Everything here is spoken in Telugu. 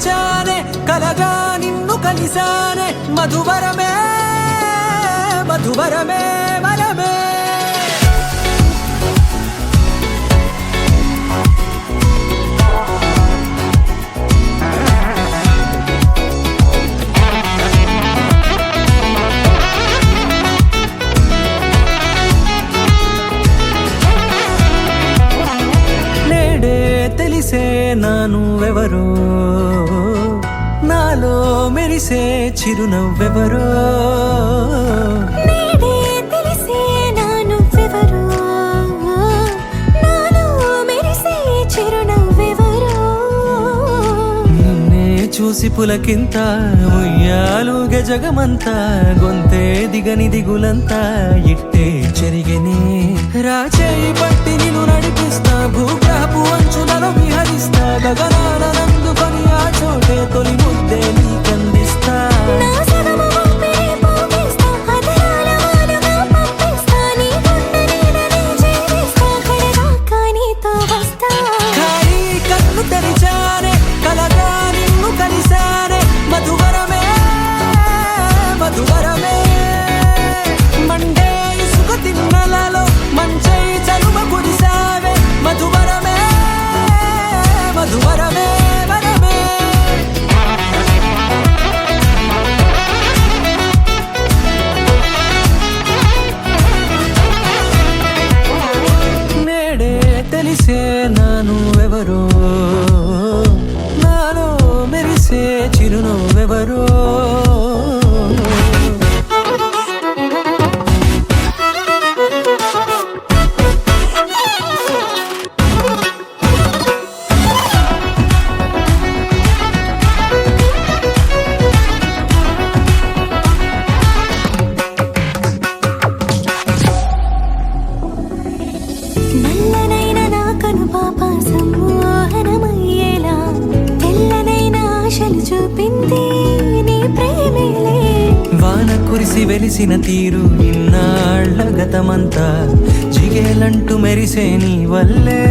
తెరిచానే కలగా నిన్ను కలిసానే మధువరమే మధువరమే వరమే తెలిసే నానువెవరో నాలో మెరిసే చిరునవ్వెవరో నేడే తెలిసే నానువెవరో నాలో మెరిసే చిరునవ్వెవరో నిన్నే చూసి పులకింత ఉయ్యాలుగే జగమంతా గొంతే దిగని దిగులంతా ఇట్టే చెరిగనే రాచేయి పట్టి నిన్ను నడిపిస్తా భూగ్రహపు అంచులలో విహరిస్తా గగనాన నందుకొని ఆ చోటే తొలి ముద్దే నీకందిస్తా నా సగము ఊపిరి పోగిస్తా అధరాల వానగా పంపిస్తా నీ గుండె నీడనే చేరిస్తా కడదాకా నీతో వస్తా ఖాళీ కన్ను తెరిచానే కలగా నిన్ను కలిసానే మధువరమే మధువరమే మండే ఇసుక తిన్నలలో మంచై చలువ కురిసావే మధువరమే మధువరమే వరమే నేడే తెలిసే నానువెవరో నాలో మెరిసే చిరునవ్వెవరో నల్లనైన నా కనుపాప సమ్మోహనమయ్యేలా తెల్లనైన ఆశలు చూపింది నీ ప్రేమేలే వాన కురిసి వెలిసిన తీరు ఇన్నాళ్ల గతమంతా జిగేలంటూ మెరిసే నీ వల్లే